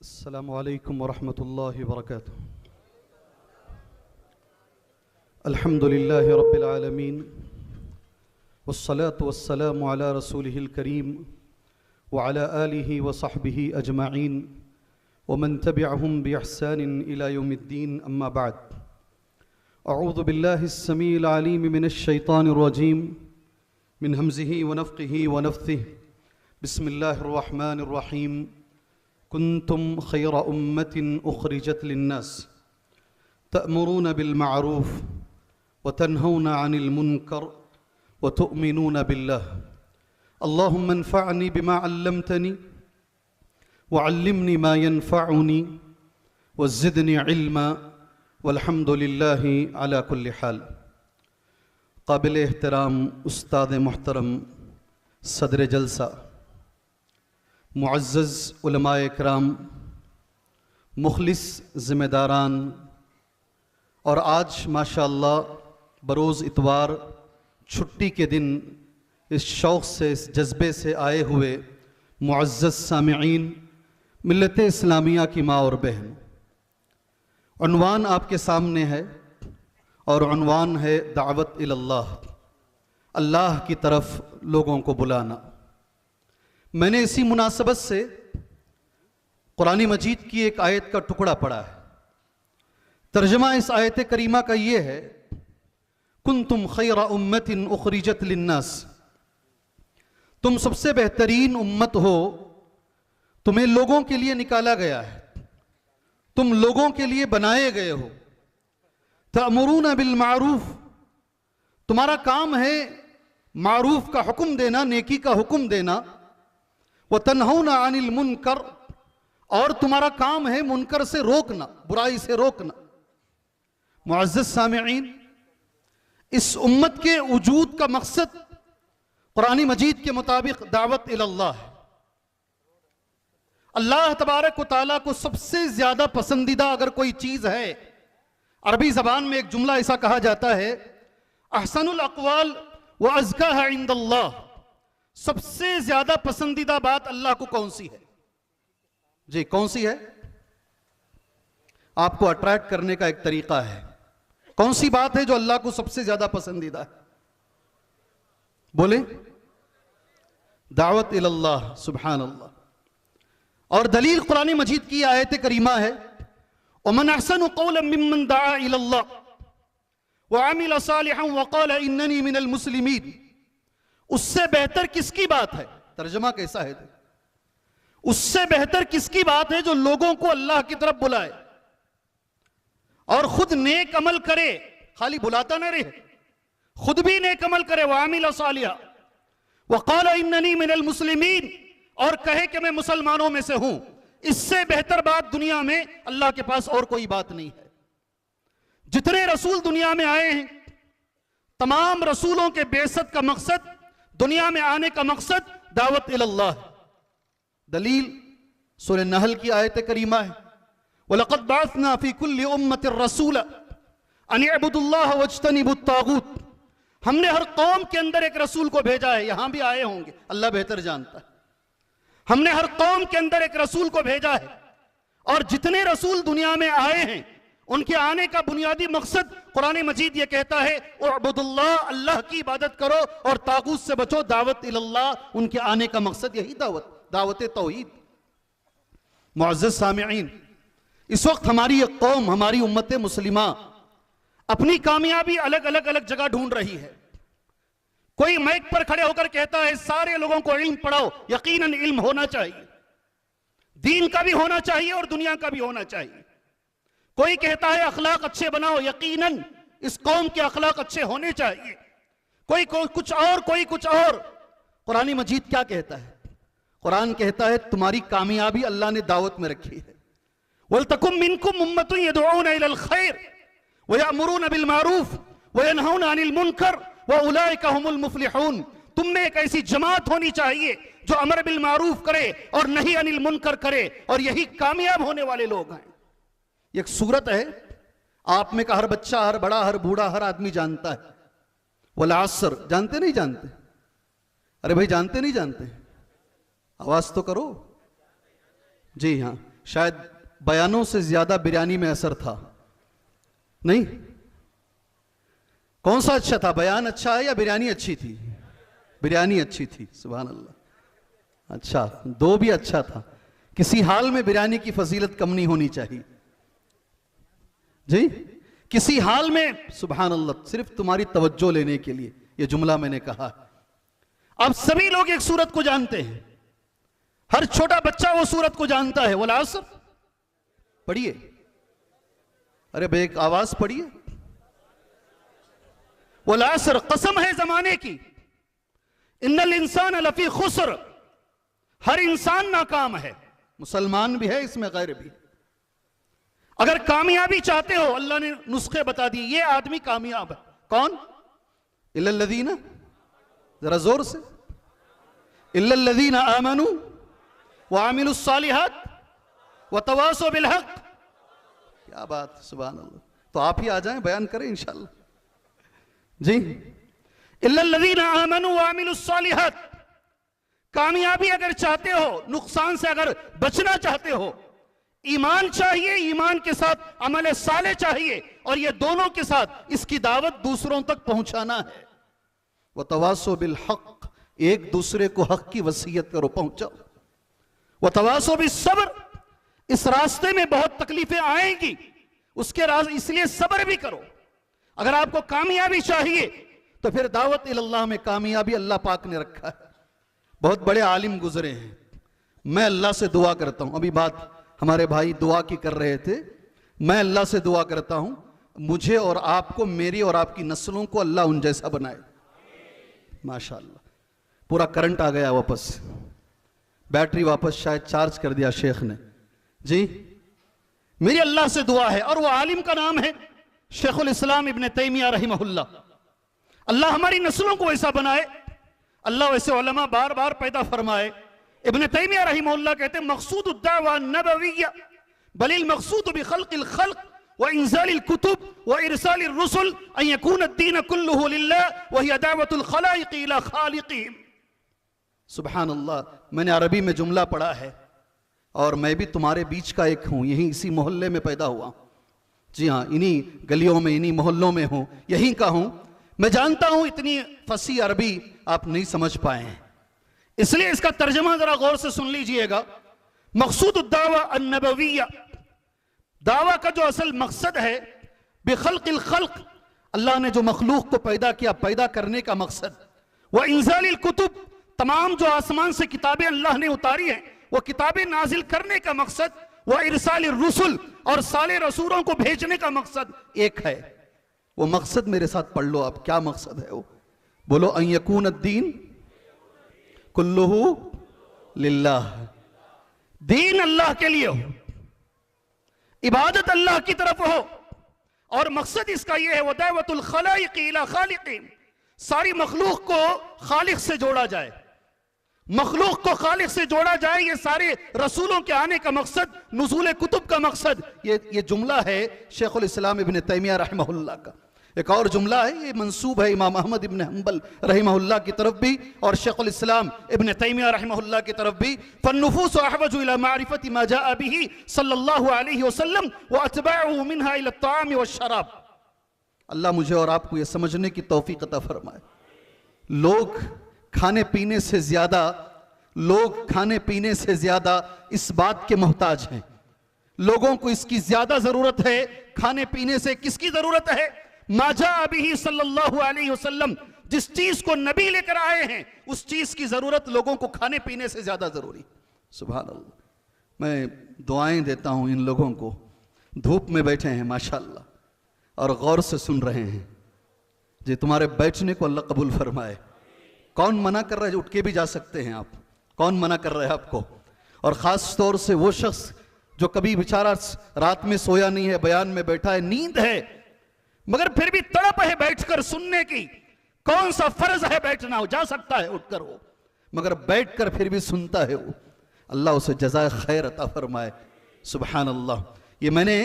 अस्सलामु अलैकुम वरहमतुल्लाहि वबरकातुह। अल्हम्दुलिल्लाहि रब्बिल आलमीन वस्सलातु वस्सलामु अला रसूलिहिल करीम व अला आलिहि व सहबिहि अजमाइन व मन तबिअहुम बिइहसानिन इला यौमिद्दीन, अम्मा बाद। अऊज़ु बिल्लाहिस समीइल अलीम मिनश शैतानिर रजीम मिन हमज़िहि व नफ़्ख़िहि व नफ़्थिहि। बिस्मिल्लाहिर रहमानिर रहीम। कुन्तुम खैर उम्मतिन उखरिजत लिन्नास तअमुरून बिलमारूफ व तन्हौन अनिल मुनकर व तुअमिनून बिल्लाह। अल्लाहुम्मा अन्फ़अनी बिमा अल्लमतनी व अल्लिमनी मा यनफ़अनी व ज़िदनी इल्मा वल्हम्दुलिल्लाहि अला कुल्लि हाल। काबिल एहतराम उस्ताद मुहतरम सदर जलसा, मुअज़्ज़ज़ उलमाए किराम, मुखलिस ज़िम्मेदारान और आज माशाअल्लाह बरोज़ इतवार छुट्टी के दिन इस शौक़ से, इस जज्बे से आए हुए मुअज़्ज़ज़ सामिईन, मिल्लत इस्लामिया की माँ और बहन, उन्वान आपके सामने है और उन्वान है दावत इलल्लाह, अल्लाह की तरफ लोगों को बुलाना। मैंने इसी मुनासबत से कुरान मजीद की एक आयत का टुकड़ा पढ़ा है। तर्जमा इस आयत करीमा का ये है, कुन्तुम खैरा उम्मतिन उखरिजत लिन्नास, तुम सबसे बेहतरीन उम्मत हो, तुम्हें लोगों के लिए निकाला गया है, तुम लोगों के लिए बनाए गए हो। तअमुरून बिल मारूफ, तुम्हारा काम है मारूफ का हुक्म देना, नेकी का हुक्म देना। व तन्हौना अनिल मुनकर, और तुम्हारा काम है मुनकर से रोकना, बुराई से रोकना। मुअज़्ज़ज़ सामिईन, इस उम्मत के वजूद का मकसद कुरान मजीद के मुताबिक दावत इलल्लाह है। अल्लाह तबारक व तआला को सबसे ज्यादा पसंदीदा अगर कोई चीज है, अरबी जबान में एक जुमला ऐसा कहा जाता है, अहसनुल अक़वाल व अज़काहा इंदल्लाह, सबसे ज्यादा पसंदीदा बात अल्लाह को कौन सी है? जी कौन सी है? आपको अट्रैक्ट करने का एक तरीका है। कौन सी बात है जो अल्लाह को सबसे ज्यादा पसंदीदा है? बोले, दावत इलल्लाह, सुभान अल्लाह। और दलील कुरान मजीद की आयत करीमा है, वमन अहसनु क़ौलन मिम्मन दआ इलल्लाह व अमिल सालिहन व क़ाल इन्ननी मिनल मुस्लिमीन। उससे बेहतर किसकी बात है? तर्जमा कैसा है? उससे बेहतर किसकी बात है जो लोगों को अल्लाह की तरफ बुलाए और खुद नेक अमल करे, खाली बुलाता ना रहे, खुद भी नेक अमल करे। वामिल सालिहा व क़ाल इन्ननी मिनल मुस्लिमीन, और कहे कि मैं मुसलमानों में से हूं। इससे बेहतर बात दुनिया में अल्लाह के पास और कोई बात नहीं है। जितने रसूल दुनिया में आए हैं, तमाम रसूलों के बेसत का मकसद, दुनिया में आने का मकसद दावत इलल्लाह है। दलील सूरह नहल की आयत करीमा है, वलक़द बअसना फी कुल्लि उम्मतिर रसूला अन इअ्बुदुल्लाह वज्तनिबुत तागूत। हमने हर कौम के अंदर एक रसूल को भेजा है। यहां भी आए होंगे, अल्लाह बेहतर जानता है। हमने हर कौम के अंदर एक रसूल को भेजा है, और जितने रसूल दुनिया में आए हैं, उनके आने का बुनियादी मकसद कुरान मजीद ये कहता है, उअ्बुदुल्लाह, अल्लाह की इबादत करो और तागूत से बचो। दावत इलल्लाह, उनके आने का मकसद यही दावत तौहीद। मुअज़्ज़ज़ सामिईन, इस वक्त हमारी एक कौम, हमारी उम्मत मुस्लिमा अपनी कामयाबी अलग अलग अलग जगह ढूंढ रही है। कोई माइक पर खड़े होकर कहता है सारे लोगों को इल्म पढ़ाओ। यकीनन इल्म होना चाहिए, दीन का भी होना चाहिए और दुनिया का भी होना चाहिए। कोई कहता है अखलाक अच्छे बनाओ, यकीनन इस कौम के अखलाक अच्छे होने चाहिए। कोई कुछ और, कोई कुछ और। कुरान मजीद क्या कहता है? कुरान कहता है तुम्हारी कामयाबी अल्लाह ने दावत में रखी है। वलतकुम मिनकुम उम्मतुन यदऊना इलल खैर व यअमुरूना बिल मारूफ व यनहौना अनिल मुनकर व उलाइका हुमुल मुफ्लिहून। तुम में एक ऐसी जमात होनी चाहिए जो अमर बिल मारूफ करे और नहीं अनिल मुनकर करे, और यही कामयाब होने वाले लोग हैं। एक सूरत है, आप में का हर बच्चा, हर बड़ा, हर बूढ़ा, हर आदमी जानता है। वल असर, जानते नहीं जानते? अरे भाई जानते नहीं जानते? आवाज तो करो। जी हाँ, शायद बयानों से ज्यादा बिरयानी में असर था, नहीं? कौन सा अच्छा था, बयान अच्छा है या बिरयानी अच्छी थी? बिरयानी अच्छी थी, सुभान अल्लाह। अच्छा, दो भी अच्छा था। किसी हाल में बिरयानी की फजीलत कम नहीं होनी चाहिए जी, किसी हाल में, सुभान अल्लाह। सिर्फ तुम्हारी तवज्जो लेने के लिए यह जुमला मैंने कहा। अब सभी लोग एक सूरत को जानते हैं, हर छोटा बच्चा वो सूरत को जानता है। वल असर पढ़िए, अरे बे एक आवाज पढ़िए। वल असर, कसम है जमाने की, इन्नल इंसान लफी खुसर, हर इंसान नाकाम है, मुसलमान भी है इसमें, गैर भी। अगर कामयाबी चाहते हो, अल्लाह ने नुस्खे बता दिए, ये आदमी कामयाब है। कौन? इल्लल्लज़ीना, जरा जोर से, इल्लल्लज़ीना आमनू व आमिलुस सालिहात व तवासौ बिल हक। क्या बात, सुभान अल्लाह। तो आप ही आ जाएं, बयान करें इंशाअल्लाह जी। इल्लल्लज़ीना आमनू व आमिलुस सालिहात, कामयाबी अगर चाहते हो, नुकसान से अगर बचना चाहते हो, ईमान चाहिए, ईमान के साथ अमल साले चाहिए, और ये दोनों के साथ इसकी दावत दूसरों तक पहुंचाना है। व तवासौ बिल हक, एक दूसरे को हक की वसीयत करो, पहुंचाओ। व तवासौ बिस सब्र, इस रास्ते में बहुत तकलीफें आएंगी, उसके इसलिए सब्र भी करो। अगर आपको कामयाबी चाहिए तो फिर दावत इल्लाह में कामयाबी अल्लाह पाक ने रखा है। बहुत बड़े आलिम गुजरे हैं, मैं अल्लाह से दुआ करता हूं, अभी बात हमारे भाई दुआ की कर रहे थे, मैं अल्लाह से दुआ करता हूं मुझे और आपको, मेरी और आपकी नस्लों को अल्लाह उन जैसा बनाए। माशाअल्लाह, पूरा करंट आ गया वापस, बैटरी वापस शायद चार्ज कर दिया शेख ने जी। मेरी अल्लाह से दुआ है, और वो आलिम का नाम है शेखुल इस्लाम इब्न तैमिया रहमहुल्लाह। अल्लाह हमारी नस्लों को ऐसा बनाए, अल्लाह वैसे उलमा बार बार पैदा फरमाए। इब्न तैमिया रहमहुल्लाह कहते हैं, मकसूद उद्दावा नबविय्या बलिल मकसूद बिखल्किल खल्क व इंजालिल कुतुब व इरसालिर रुसुल अन यकून अद्दीन कुल्लुहु लिल्लाह व हिया दावतुल खलाइक इला खालिकिहिम। सुभान अल्लाह, मैंने अरबी में जुमला पढ़ा है, और मैं भी तुम्हारे बीच का एक हूं, यहीं इसी मोहल्ले में पैदा हुआ, जी हाँ, इन्हीं गलियों में, इन्हीं मोहल्लों में हूं, यहीं का हूं। मैं जानता हूं इतनी फसी अरबी आप नहीं समझ पाए हैं, इसलिए इसका तर्जमा जरा गौर से सुन लीजिएगा। मकसूद दावा अन्नबविय्या, दावा का जो असल मकसद है, बिखल्किल खल्क, अल्लाह ने जो मखलूक को पैदा किया, पैदा करने का मकसद। व इंजालिल कुतुब, तमाम जो आसमान से किताबें अल्लाह ने उतारी हैं, वो किताबें नाजिल करने का मकसद। व इरसालिर रुसुल, और साले रसूलों को भेजने का मकसद एक है। वो मकसद मेरे साथ पढ़ लो आप, क्या मकसद है वो? बोलो, अन यकून अद्दीन कुल्लुहु लिल्लाह, दीन अल्लाह के लिए हो, इबादत अल्लाह की तरफ हो, और मकसद इसका यह है, वदावतुल खलाइक इला खालिकिहिम, सारी मखलूक को खालिक से जोड़ा जाए, मखलूक को खालिक से जोड़ा जाए। ये सारे रसूलों के आने का मकसद, नुज़ूल कुतुब का मकसद, ये जुमला है शेखुल इस्लाम इब्न तैमिया रहमहुल्लाह का। एक और जुमला है, ये मंसूब है इमाम अहमद इब्न हंबल रहमहुल्लाह की तरफ भी, और शेखुल इस्लाम इब्न तैमिया रहमहुल्लाह की तरफ भी। फन्नुफूस अहवजु इला मारिफति मा जाअ बिही सल्लल्लाहु अलैहि वसल्लम व अतबाउहु मिनहा इला अत्ताम व शराब। अल्लाह मुझे और आपको ये समझने की तौफीक अता फरमाए। लोग खाने पीने से ज्यादा इस बात के मोहताज हैं, लोगों को इसकी ज्यादा जरूरत है। खाने पीने से किसकी जरूरत है? माजा अभी सल्लल्लाहु अलैहि वसल्लम, जिस चीज को नबी लेकर आए हैं, उस चीज की जरूरत लोगों को खाने पीने से ज्यादा जरूरी। सुभान अल्लाह, मैं दुआएं देता हूं इन लोगों को, धूप में बैठे हैं माशाअल्लाह, और गौर से सुन रहे हैं जी। तुम्हारे बैठने को अल्लाह कबूल फरमाए। कौन मना कर रहा है? उठ के भी जा सकते हैं आप, कौन मना कर रहा है आपको? और खास तौर से वो शख्स जो कभी बेचारा रात में सोया नहीं है, बयान में बैठा है, नींद है, मगर फिर भी तड़प है बैठकर सुनने की। कौन सा फर्ज है बैठना? हो जा सकता है उठकर हो, मगर बैठकर फिर भी सुनता है वो, अल्लाह उसे जज़ाए खैर अता फरमाए। सुभान अल्लाह। ये मैंने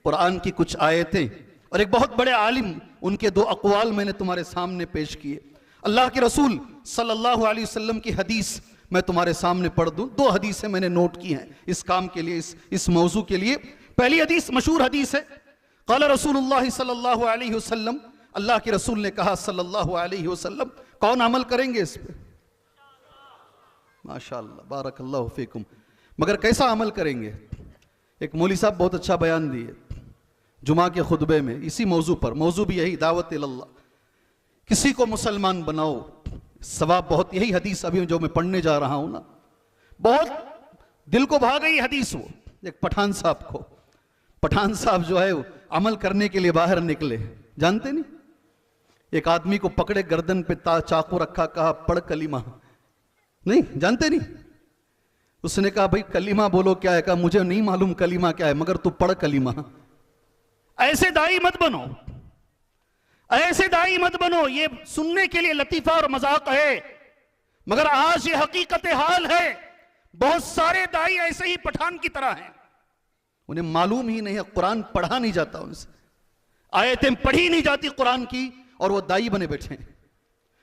कुरान की कुछ आयतें और एक बहुत बड़े आलिम, उनके दो अक़वाल मैंने तुम्हारे सामने पेश किए। अल्लाह के रसूल सल्लल्लाहु अलैहि वसल्लम की हदीस मैं तुम्हारे सामने पढ़ दूं। 2 हदीसें मैंने नोट की हैं इस काम के लिए, इस मौजू के लिए। पहली हदीस मशहूर हदीस है, क़ाला रसूलुल्लाह सल्लल्लाहु अलैहि वसल्लम, अल्लाह के रसूल ने कहा सल्लल्लाहु अलैहि वसल्लम। कौन अमल करेंगे इस पे? माशाअल्लाह, बारकल्लाहु फीकुम। मगर कैसा अमल करेंगे? एक मौली साहब बहुत अच्छा बयान दिए जुमा के खुतबे में इसी मौजू पर। मौजू भी यही, दावत इल्लल्लाह, किसी को मुसलमान बनाओ, सवाब बहुत। यही हदीस अभी जो मैं पढ़ने जा रहा हूं ना, बहुत दिल को भा गई हदीस। वो एक पठान साहब जो है अमल करने के लिए बाहर निकले, जानते नहीं, एक आदमी को पकड़े, गर्दन पे चाकू रखा, कहा पढ़ कलीमा। नहीं जानते नहीं? उसने कहा भाई कलीमा बोलो क्या है? कहा मुझे नहीं मालूम कलीमा क्या है, मगर तू पढ़ कलीमा। ऐसे दाई मत बनो, ऐसे दाई मत बनो। ये सुनने के लिए लतीफा और मजाक है, मगर आज ये हकीकत हाल है। बहुत सारे दाई ऐसे ही पठान की तरह हैं, उन्हें मालूम ही नहीं है, कुरान पढ़ा नहीं जाता उनसे, आयतें पढ़ी नहीं जाती कुरान की, और वो दाई बने बैठे हैं।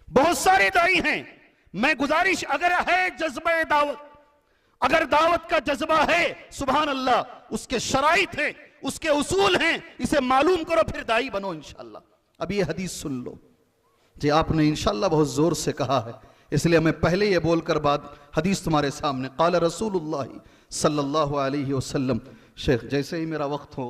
बहुत सारे दाई हैं। मैं गुजारिश, अगर है जज्बा दावत, अगर दावत का जज्बा है, सुभान अल्लाह, उसके शराइत हैं, उसके उसूल हैं, इसे मालूम करो, फिर दाई बनो इंशाअल्लाह। अब ये हदीस सुन लो जी, आपने इंशाअल्लाह बहुत जोर से कहा है, इसलिए मैं पहले ये बोलकर बाद हदीस तुम्हारे सामने। क़ाला रसूलुल्लाह सल्लल्लाहु अलैहि वसल्लम। शेख जैसे ही मेरा वक्त हो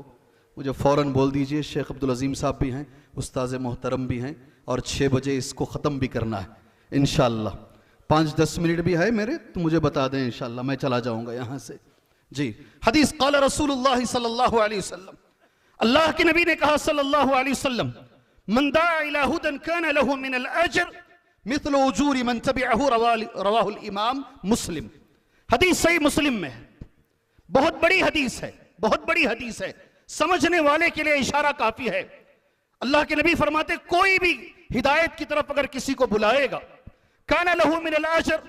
मुझे फ़ौरन बोल दीजिए। शेख अब्दुल अज़ीम साहब भी हैं, उस्ताद मोहतरम भी हैं, और 6 बजे इसको ख़त्म भी करना है इंशाअल्लाह। 5-10 मिनट भी है मेरे, तो मुझे बता दें इंशाअल्लाह, मैं चला जाऊंगा यहाँ से जी। हदीस, क़ाला रसूलुल्लाह सल्लल्लाहु अलैहि वसल्लम, अल्लाह के नबी ने कहा सल्लल्लाहु अलैहि वसल्लम, मन दाअ इला हुदन कान लहु मिनल अज्र मिथलु उजूरि मन तबिअहु, रवाहुल इमाम मुस्लिम। हदीस सही मुस्लिम में है। बहुत बड़ी हदीस है, बहुत बड़ी हदीस है, समझने वाले के लिए इशारा काफी है। अल्लाह के नबी फरमाते, कोई भी हिदायत की तरफ अगर किसी को बुलाएगा, कान लहु मिनल अज्र,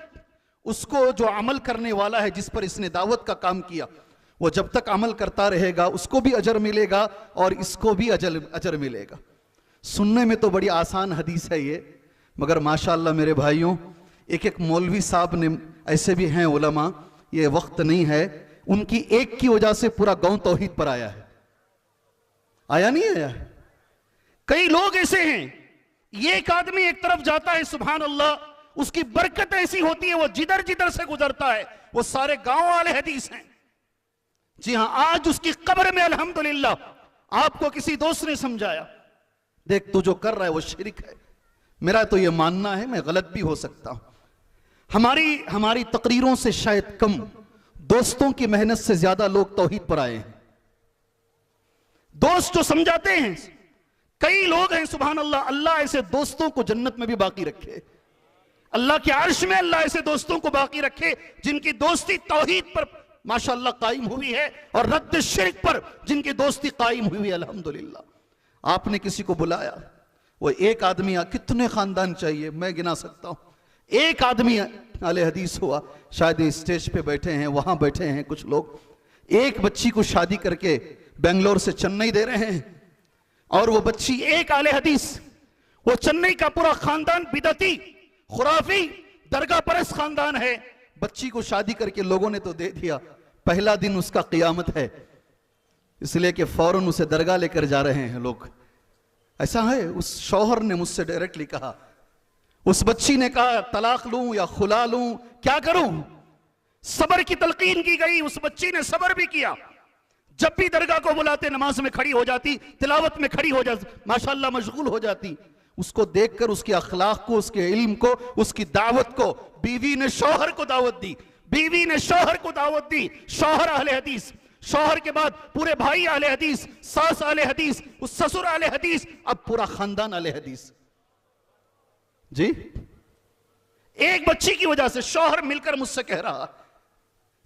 उसको जो अमल करने वाला है, जिस पर इसने दावत का काम किया, वो जब तक अमल करता रहेगा उसको भी अजर मिलेगा और इसको भी अजर मिलेगा। सुनने में तो बड़ी आसान हदीस है ये, मगर माशाअल्लाह मेरे भाइयों, एक मौलवी साहब ने, ऐसे भी हैं उलमा, ये वक्त नहीं है, उनकी एक की वजह से पूरा गांव तौहीद पर आया है। आया नहीं आया? कई लोग ऐसे हैं, ये एक आदमी एक तरफ जाता है, सुभान अल्लाह, उसकी बरकत ऐसी होती है, वो जिधर जिधर से गुजरता है वो सारे गांव वाले हदीस हैं। जी हां, आज उसकी कब्र में अल्हम्दुलिल्लाह आपको किसी दोस्त ने समझाया, देख तू जो कर रहा है वो शिरक है। मेरा तो ये मानना है, मैं गलत भी हो सकता हूं। हमारी तकरीरों से शायद कम, दोस्तों की मेहनत से ज्यादा लोग तौहीद पर आए हैं। दोस्त जो समझाते हैं, कई लोग हैं सुभान अल्लाह, अल्लाह ऐसे दोस्तों को जन्नत में भी बाकी रखे, अल्लाह के अर्श में अल्लाह ऐसे दोस्तों को बाकी रखे जिनकी दोस्ती तौहीद पर माशाअल्लाह कायम हुई है, और रद्द शिर्क पर जिनकी दोस्ती कायम हुई है अल्हम्दुलिल्लाह। आपने किसी को बुलाया, वो एक आदमी, कितने खानदान चाहिए मैं गिना सकता हूं, एक आदमी आले हदीस हुआ, शायद स्टेज पे बैठे हैं, वहां बैठे हैं कुछ लोग, एक बच्ची को शादी करके बेंगलोर से चेन्नई दे रहे हैं, और वो बच्ची एक आले हदीस, वो चेन्नई का पूरा खानदान बिदती खुराफी दरगाह परस्त खानदान है, बच्ची को शादी करके लोगों ने तो दे दिया, पहला दिन उसका क़ियामत है, इसलिए कि फौरन उसे दरगाह लेकर जा रहे हैं लोग। ऐसा है, उस शौहर ने मुझसे डायरेक्टली कहा, उस बच्ची ने कहा तलाक लूं या खुला लूं, क्या करूं? सबर की तलकीन की गई, उस बच्ची ने सबर भी किया, जब भी दरगाह को बुलाते नमाज में खड़ी हो जाती, तिलावत में खड़ी हो जाती, माशाअल्लाह मशगूल हो जाती। उसको देखकर, उसके अखलाक को, उसके इल्म को, उसकी दावत को, बीवी ने शौहर को दावत दी, बीवी ने शौहर को दावत दी, शौहर अहले हदीस, शौहर के बाद पूरे भाई अहले हदीस, सास अहले हदीस, उस ससुर अहले हदीस, अब पूरा खानदान अहले हदीस। जी, एक बच्ची की वजह से शौहर मिलकर मुझसे कह रहा,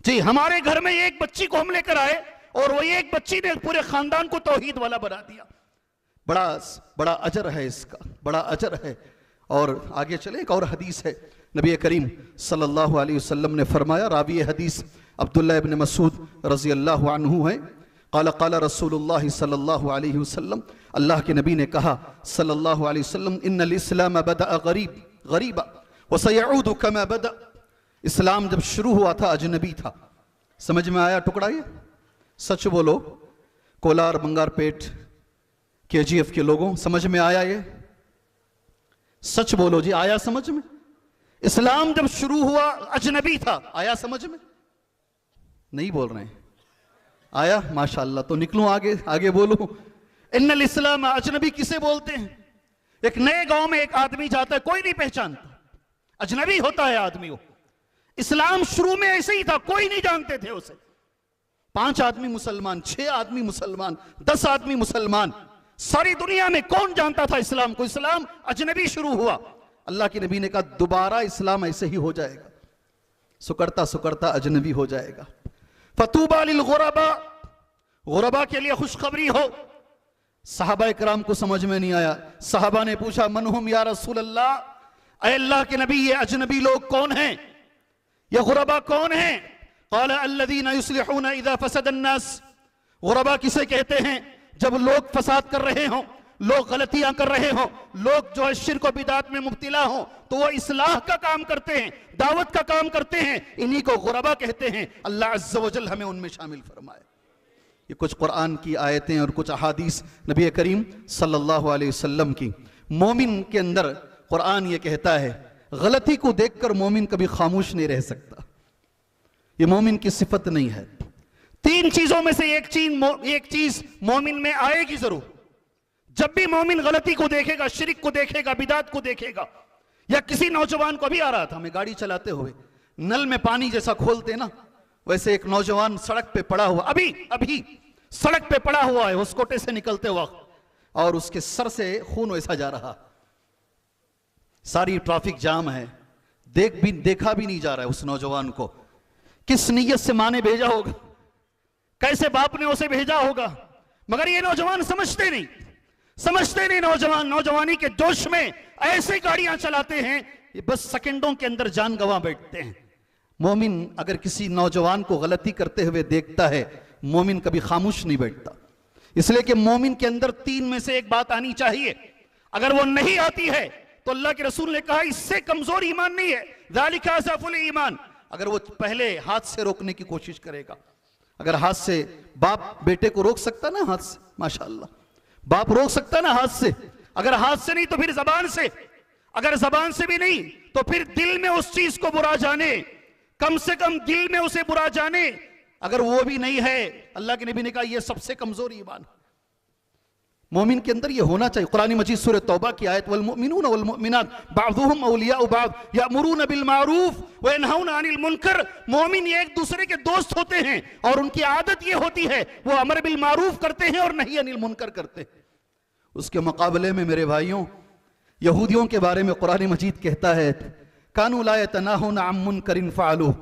जी हमारे घर में एक बच्ची को हम लेकर आए और वो एक बच्ची ने पूरे खानदान को तौहीद वाला बना दिया। बड़ा अजर है इसका, बड़ा अजर है। और आगे चले, एक और हदीस है, नबी करीम सल्लल्लाहु अलैहि वसल्लम ने फरमाया, रावी हदीस अब्दुल्लाह इब्न मसूद रज़ी अल्लाहु अन्हु है, क़ाला क़ाला रसूलुल्लाह सल्लल्लाहु अलैहि वसल्लम, अल्लाह के नबी ने कहा सल्लल्लाहु अलैहि वसल्लम, इन्नल इस्लाम बदअ गरीबा व सयऊदु कमा बदअ, इस्लाम जब शुरू हुआ था अजनबी था। समझ में आया टुकड़ा ये? सच बोलो कोलार बंगारपेट केजीएफ के लोगों, समझ में आया ये? सच बोलो जी, आया समझ में? इस्लाम जब शुरू हुआ अजनबी था, आया समझ में? नहीं बोल रहे हैं। आया? माशाअल्लाह। तो निकलूं आगे? आगे बोलूं। इन्नल इस्लाम अजनबी किसे बोलते हैं? एक नए गांव में एक आदमी जाता है, कोई नहीं पहचानता, अजनबी होता है आदमी वो। इस्लाम शुरू में ऐसे ही था, कोई नहीं जानते थे उसे। 5 आदमी मुसलमान, 6 आदमी मुसलमान, 10 आदमी मुसलमान, सारी दुनिया में कौन जानता था इस्लाम को? इस्लाम अजनबी शुरू हुआ। अल्लाह के नबी ने कहा दोबारा इस्लाम ऐसे ही हो जाएगा, सुकड़ता सुकड़ता अजनबी हो जाएगा। फतूबा लिल गुरबा, गुरबा के लिए खुशखबरी हो। सहाबा इकराम को समझ में नहीं आया। सहाबा ने पूछा मनहुम या रसूल अल्लाह, ऐ अल्लाह के नबी ये अजनबी लोग कौन हैं, ये गुरबा कौन हैं? क़ाला अल्लज़ीना युस्लिहूना इज़ा फसद अन्नास, गुरबा किसे कहते हैं? जब लोग फसाद कर रहे हों, लोग गलतियां कर रहे हों, लोग जो है शिर्क और बिदात में मुब्तिला हों, तो वो इस्लाह का काम करते हैं, दावत का काम करते हैं, इन्हीं को गुरबा कहते हैं। अल्लाह अज़्ज़ व जल हमें उनमें शामिल फरमाए। ये कुछ कुरान की आयतें और कुछ अहादीस नबी करीम सल्लल्लाहु अलैहि वसल्लम की। मोमिन के अंदर कुरान ये कहता है गलती को देखकर मोमिन कभी खामोश नहीं रह सकता, ये मोमिन की सिफत नहीं है। 3 चीजों में से एक चीज मोमिन में आएगी जरूर। जब भी मोमिन गलती को देखेगा, शिरक को देखेगा, बिदात को देखेगा, या किसी नौजवान को, भी आ रहा था मैं गाड़ी चलाते हुए, नल में पानी जैसा खोलते ना वैसे एक नौजवान सड़क पे पड़ा हुआ, अभी सड़क पे पड़ा हुआ है होसकोटे से निकलते वक्त, और उसके सर से खून वैसा जा रहा, सारी ट्रैफिक जाम है, देखा भी नहीं जा रहा है उस नौजवान को। किस नीयत से माँ ने भेजा होगा, कैसे बाप ने उसे भेजा होगा, मगर ये नौजवान समझते नहीं नौजवानी के जोश में ऐसे गाड़ियां चलाते हैं, ये बस सेकंडों के अंदर जान गंवा बैठते हैं। मोमिन अगर किसी नौजवान को गलती करते हुए देखता है, मोमिन कभी खामोश नहीं बैठता। इसलिए कि मोमिन के अंदर 3 में से एक बात आनी चाहिए। अगर वो नहीं आती है तो अल्लाह के रसूल ने कहा इससे कमजोर ईमान नहीं है, ज़ालिका अज़अफुल ईमान। अगर वो पहले हाथ से रोकने की कोशिश करेगा, अगर हाथ से, बाप बेटे को रोक सकता ना हाथ से, माशाअल्लाह, बाप रोक सकता ना हाथ से, अगर हाथ से नहीं तो फिर जबान से, अगर जबान से भी नहीं तो फिर दिल में उस चीज को बुरा जाने, कम से कम दिल में उसे बुरा जाने। अगर वो भी नहीं है, अल्लाह के नबी ने कहा यह सबसे कमजोर ईमान। मोमिन के अंदर यह होना चाहिए। कुरान मजीद सूरह तौबा की आयत वल मुमिनून वल मुमिनात बाज़ुहुम औलियाउ बाज़ यामुरून बिल मारूफ व यनहौना अनिल मुनकर। मोमिन एक दूसरे के दोस्त होते हैं और उनकी आदत यह होती है वो अमर बिल मारूफ करते हैं और नहीं अनिल मुनकर करते हैं। उसके मुकाबले में मेरे भाइयों, यहूदियों के बारे में कुरान मजीद कहता है कानू ला यतनाहुना अन मुनकरिन फ़अलूह।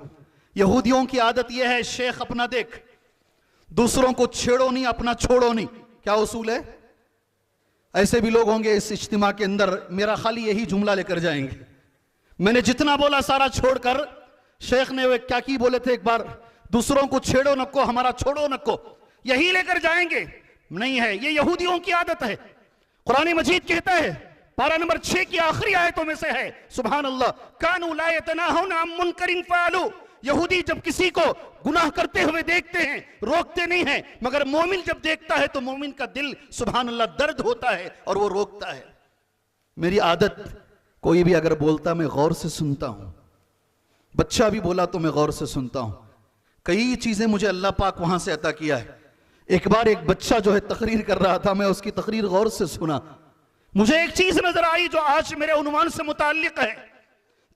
यहूदियों की आदत यह है, शेख अपना देख, दूसरों को छेड़ो नहीं, अपना छोड़ो नहीं। क्या उसूल है? ऐसे भी लोग होंगे इस इज्तिमा के अंदर, मेरा खाली यही जुमला लेकर जाएंगे, मैंने जितना बोला सारा छोड़कर, शेख ने वे क्या की बोले थे एक बार, दूसरों को छेड़ो नको, हमारा छोड़ो नको, यही लेकर जाएंगे। नहीं है, ये यहूदियों की आदत है। कुरान मजीद कहता है, पारा नंबर 6 की आखिरी आयतों में से है, सुभान अल्लाह, कानू ला यतनाहुना अन मुनकरिन फ़अलूह। यहूदी जब किसी को गुनाह करते हुए देखते हैं रोकते नहीं हैं, मगर मोमिन जब देखता है तो मोमिन का दिल सुभान अल्लाह दर्द होता है और वो रोकता है। मेरी आदत, कोई भी अगर बोलता मैं गौर से सुनता हूं, बच्चा भी बोला तो मैं गौर से सुनता हूं। कई चीजें मुझे अल्लाह पाक वहां से अता किया है। एक बार एक बच्चा जो है तकरीर कर रहा था, मैं उसकी तकरीर गौर से सुना, मुझे एक चीज नजर आई जो आज मेरे उन्वान से मुताल्लिक है।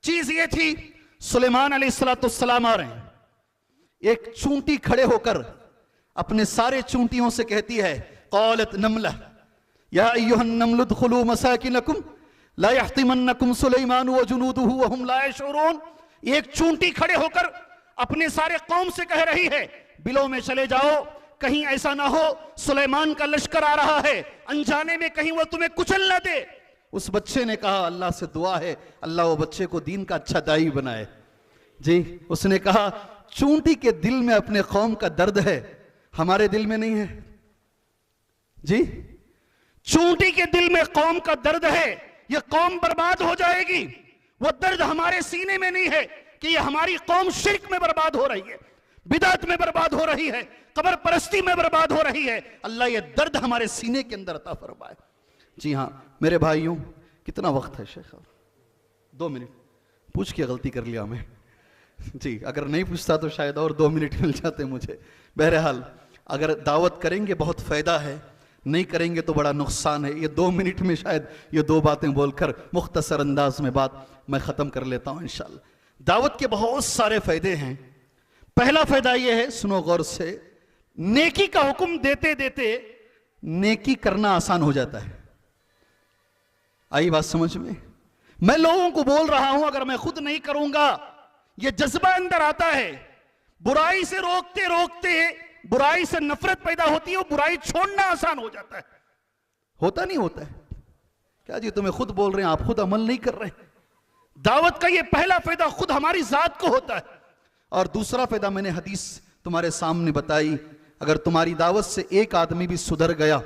चीज ये थी, सुलेमान अलैहिस्सलाम आ रहे हैं, एक चूंटी खड़े होकर अपने सारे चूंटियों से कहती है, क़ालत नमला या अय्युहन नमलु उदखुलू मसाकिनकुम ला यहतिमन्नकुम सुलेमान व जुनूदुहु व हुम ला यशऊरून। एक चूंटी खड़े होकर अपने सारे कौम से कह रही है, बिलों में चले जाओ, कहीं ऐसा ना हो सुलेमान का लश्कर आ रहा है, अनजाने में कहीं वो तुम्हें कुचल ना दे। उस बच्चे ने कहा, अल्लाह से दुआ है अल्लाह वो बच्चे को दीन का अच्छा दाई बनाए। जी, उसने कहा चूंटी के दिल में अपने कौम का दर्द है, हमारे दिल में नहीं है। जी, चूंटी के दिल में कौम का दर्द है, यह कौम बर्बाद हो जाएगी, वो दर्द हमारे सीने में नहीं है। कि ये हमारी कौम शिर्क में बर्बाद हो रही है, बिदअत में बर्बाद हो रही है, कब्र परस्ती में बर्बाद हो रही है। अल्लाह ये दर्द हमारे सीने के अंदर अता फरमाए। जी हाँ मेरे भाइयों, कितना वक्त है शेख? 2 मिनट। पूछ के गलती कर लिया मैं जी, अगर नहीं पूछता तो शायद और 2 मिनट मिल जाते मुझे। बहरहाल अगर दावत करेंगे बहुत फ़ायदा है, नहीं करेंगे तो बड़ा नुकसान है। ये 2 मिनट में शायद ये 2 बातें बोलकर मुख्तसर अंदाज में बात मैं ख़त्म कर लेता हूँ इंशाअल्लाह। दावत के बहुत सारे फ़ायदे हैं। पहला फ़ायदा ये है, सुनो गौर से, नेकी का हुक्म देते देते नेकी करना आसान हो जाता है। आई बात समझ में? मैं लोगों को बोल रहा हूं, अगर मैं खुद नहीं करूंगा, ये जज्बा अंदर आता है, बुराई से रोकते रोकते बुराई से नफरत पैदा होती है, वो बुराई छोड़ना आसान हो जाता है। होता नहीं होता है क्या जी? तुम्हें खुद बोल रहे हैं, आप खुद अमल नहीं कर रहे। दावत का ये पहला फायदा खुद हमारी जात को होता है। और दूसरा फायदा मैंने हदीस तुम्हारे सामने बताई, अगर तुम्हारी दावत से एक आदमी भी सुधर गया,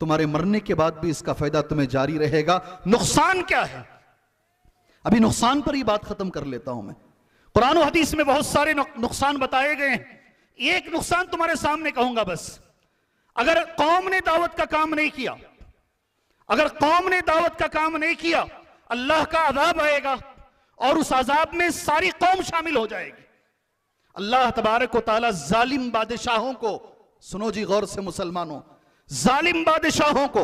तुम्हारे मरने के बाद भी इसका फायदा तुम्हें जारी रहेगा। नुकसान क्या है? अभी नुकसान पर ही बात खत्म कर लेता हूं मैं। कुरान और हदीस में बहुत सारे नुकसान बताए गए हैं। एक नुकसान तुम्हारे सामने कहूंगा बस। अगर कौम ने दावत का काम नहीं किया, अगर कौम ने दावत का काम नहीं किया, अल्लाह का अज़ाब आएगा और उस अज़ाब में सारी कौम शामिल हो जाएगी। अल्लाह तबारक व तआला जालिम बादशाहों को, सुनो जी गौर से मुसलमानों, जालिम बादशाहों को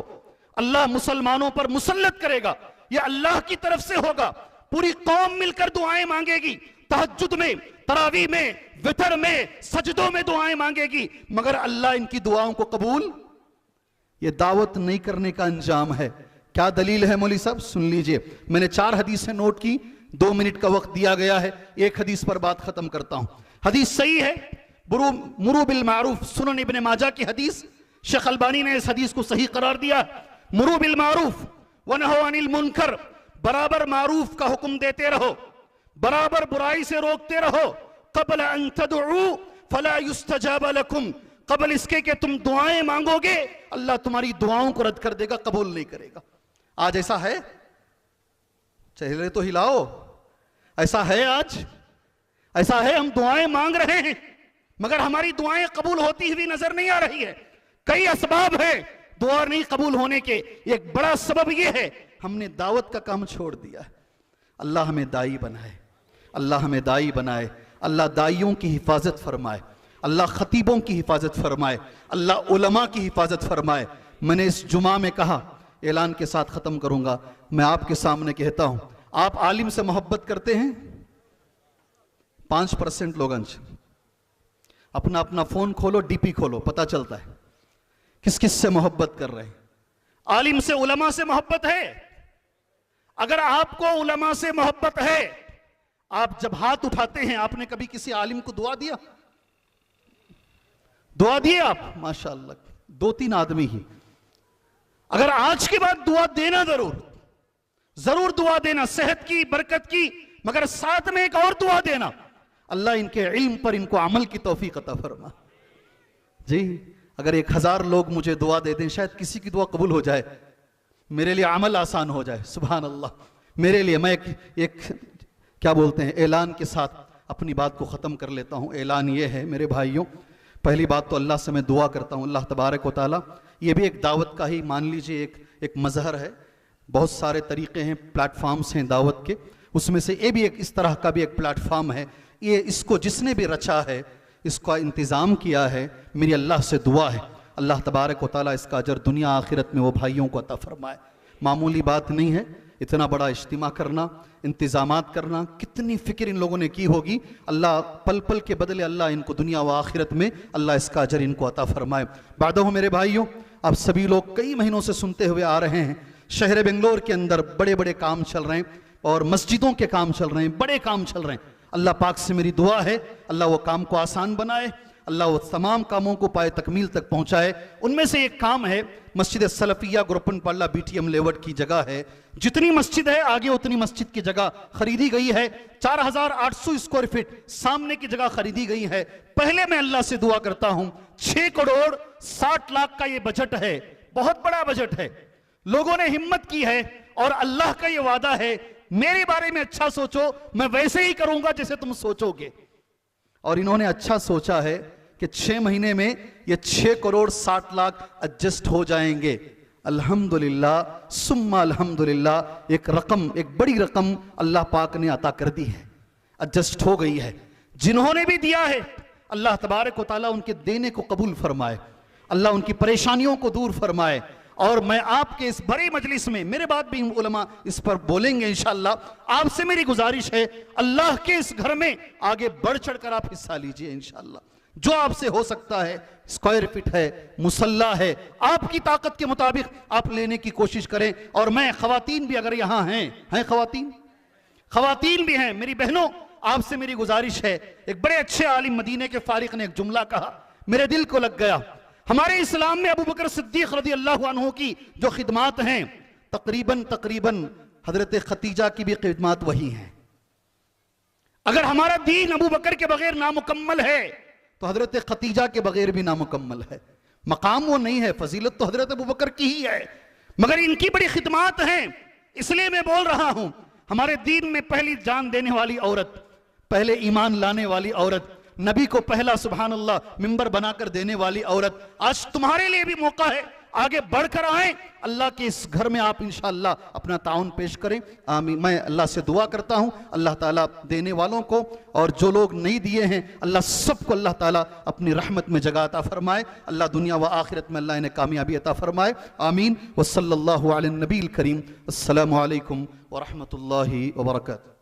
अल्लाह मुसलमानों पर मुसल्लत करेगा। यह अल्लाह की तरफ से होगा। पूरी कौम मिलकर दुआएं मांगेगी, तहज्जुद में, तरावी में, वितर में, सजदों में दुआएं मांगेगी, मगर अल्लाह इनकी दुआओं को कबूल, ये दावत नहीं करने का अंजाम है। क्या दलील है मौलवी साहब? सुन लीजिए। मैंने 4 हदीसें नोट की, 2 मिनट का वक्त दिया गया है, एक हदीस पर बात खत्म करता हूं। हदीस सही है, मुरू बिल मारूफ, सुनन इब्ने माजा की हदीस। शेख अलबानी ने इस हदीस को सही करार दिया। मुरू बिल मारूफ व नहो अनिल मुनकर, बराबर मारूफ का हुक्म देते रहो, बराबर बुराई से रोकते रहो। क़ब्ल अन तदउ फला युस्तजाब लकुम, कबल इसके कि तुम दुआएं मांगोगे, अल्लाह तुम्हारी दुआओं को रद्द कर देगा, कबूल नहीं करेगा। आज ऐसा है? चेहरे तो हिलाओ। ऐसा है आज? ऐसा है हम दुआएं मांग रहे हैं मगर हमारी दुआएं कबूल होती हुई नजर नहीं आ रही है। कई असबाब है दुआ नहीं कबूल होने के। एक बड़ा सबब यह है हमने दावत का काम छोड़ दिया है। अल्लाह हमें दाई बनाए, अल्लाह हमें दाई बनाए, अल्लाह दाइयों की हिफाजत फरमाए, अल्लाह खतीबों की हिफाजत फरमाए, अल्लाह उलमा की हिफाजत फरमाए। मैंने इस जुमा में कहा, ऐलान के साथ खत्म करूंगा, मैं आपके सामने कहता हूं, आप आलिम से मोहब्बत करते हैं? 5% लोग अंश अपना अपना फोन खोलो, डीपी खोलो, पता चलता है किस किस से मोहब्बत कर रहे हैं। आलिम से, उलमा से मोहब्बत है। अगर आपको उलमा से मोहब्बत है, आप जब हाथ उठाते हैं, आपने कभी किसी आलिम को दुआ दिया? दुआ दिए आप? माशाअल्लाह, 2-3 आदमी ही। अगर आज के बाद दुआ देना, जरूर दुआ देना, सेहत की, बरकत की, मगर साथ में एक और दुआ देना, अल्लाह इनके इल्म पर इनको अमल की तौफीक अता फरमा। जी, अगर 1000 लोग मुझे दुआ दे दें, शायद किसी की दुआ कबूल हो जाए, मेरे लिए अमल आसान हो जाए। सुभान अल्लाह। मेरे लिए, मैं एक क्या बोलते हैं, ऐलान के साथ अपनी बात को ख़त्म कर लेता हूँ। ऐलान ये है मेरे भाइयों, पहली बात तो अल्लाह से मैं दुआ करता हूँ, अल्लाह तबारक व तआला, ये भी एक दावत का ही मान लीजिए एक मजहर है। बहुत सारे तरीक़े हैं, प्लेटफार्म्स हैं दावत के, उसमें से ये भी एक इस तरह का भी एक प्लेटफार्म है। ये इसको जिसने भी रचा है, इसका इंतज़ाम किया है, मेरी अल्लाह से दुआ है, अल्लाह तबारक व तआला इसका अजर दुनिया आखिरत में वो भाइयों को अता फरमाए। मामूली बात नहीं है इतना बड़ा इज्तिमा करना, इंतज़ामात करना, कितनी फ़िक्र इन लोगों ने की होगी। अल्लाह पल पल के बदले अल्लाह इनको दुनिया व आखिरत में अल्लाह इसका अजर इनको अता फरमाए। बादो मेरे भाइयों, अब सभी लोग कई महीनों से सुनते हुए आ रहे हैं, शहर बेंगलोर के अंदर बड़े बड़े काम चल रहे हैं और मस्जिदों के काम चल रहे हैं, बड़े काम चल रहे हैं। अल्लाह पाक से मेरी दुआ है, अल्लाह वो काम को आसान बनाए, अल्लाह वो तमाम कामों को पाए तकमील तक पहुंचाए। उनमें से एक काम है मस्जिद सलफिया गुरपन पाला BTM लेवट की जगह है। जितनी मस्जिद है आगे उतनी मस्जिद की जगह खरीदी गई है। 4800 स्क्वायर फीट सामने की जगह खरीदी गई है। पहले मैं अल्लाह से दुआ करता हूं, 6 करोड़ 60 लाख का ये बजट है, बहुत बड़ा बजट है। लोगों ने हिम्मत की है और अल्लाह का ये वादा है मेरे बारे में अच्छा सोचो, मैं वैसे ही करूंगा जैसे तुम सोचोगे। और इन्होंने अच्छा सोचा है कि 6 महीने में ये 6 करोड़ 60 लाख एडजस्ट हो जाएंगे। अल्हम्दुलिल्लाह सुम्मा अल्हम्दुलिल्लाह, एक रकम, एक बड़ी रकम अल्लाह पाक ने अता कर दी है, एडजस्ट हो गई है। जिन्होंने भी दिया है अल्लाह तबारक व तआला उनके देने को कबूल फरमाए, अल्लाह उनकी परेशानियों को दूर फरमाए। और मैं आपके इस बड़ी मजलिस में, मेरे बाद भी उलमा इस पर बोलेंगे इंशाअल्लाह, आपसे मेरी गुजारिश है अल्लाह के इस घर में आगे बढ़ चढ़ कर आप हिस्सा लीजिए इंशाअल्लाह। जो आपसे हो सकता है, स्क्वायर फीट है, मुसल्ला है, आपकी ताकत के मुताबिक आप लेने की कोशिश करें। और मैं, खवातीन भी अगर यहां हैं खवातीन भी हैं, मेरी बहनों, आपसे मेरी गुजारिश है, एक बड़े अच्छे आलिम मदीने के फारिक ने एक जुमला कहा, मेरे दिल को लग गया। हमारे इस्लाम में अबू बकर सिद्दीक रज़ी अल्लाह अन्हु की जो खिदमात हैं, तकरीबन हजरत खतीजा की भी खिदमात वही हैं। अगर हमारा दीन अबू बकर के बगैर नामुकम्मल है तो हजरत खतीजा के बगैर भी नामुकम्मल है। मकाम वो नहीं है, फजीलत तो हजरत अबू बकर की ही है, मगर इनकी बड़ी खिदमात हैं। इसलिए मैं बोल रहा हूं, हमारे दीन में पहली जान देने वाली औरत, पहले ईमान लाने वाली औरत, नबी को पहला सुभान अल्लाह मिंबर बनाकर देने वाली औरत, आज तुम्हारे लिए भी मौका है, आगे बढ़कर आए, अल्लाह के इस घर में आप इंशाअल्लाह अपना ताउन पेश करें। आमीन। मैं अल्लाह से दुआ करता हूं, अल्लाह ताला देने वालों को और जो लोग नहीं दिए हैं, अल्लाह सबको अल्लाह ताला अपनी रहमत में जगह अता फरमाए। अल्लाह दुनिया व आखिरत में अल्लाह इन्हें कामयाबी अता फरमाए। आमीन। वसल्लल्लाहु अला नबील करीम। अस्सलामु अलैकुम व रहमतुल्लाहि व बरकातहू।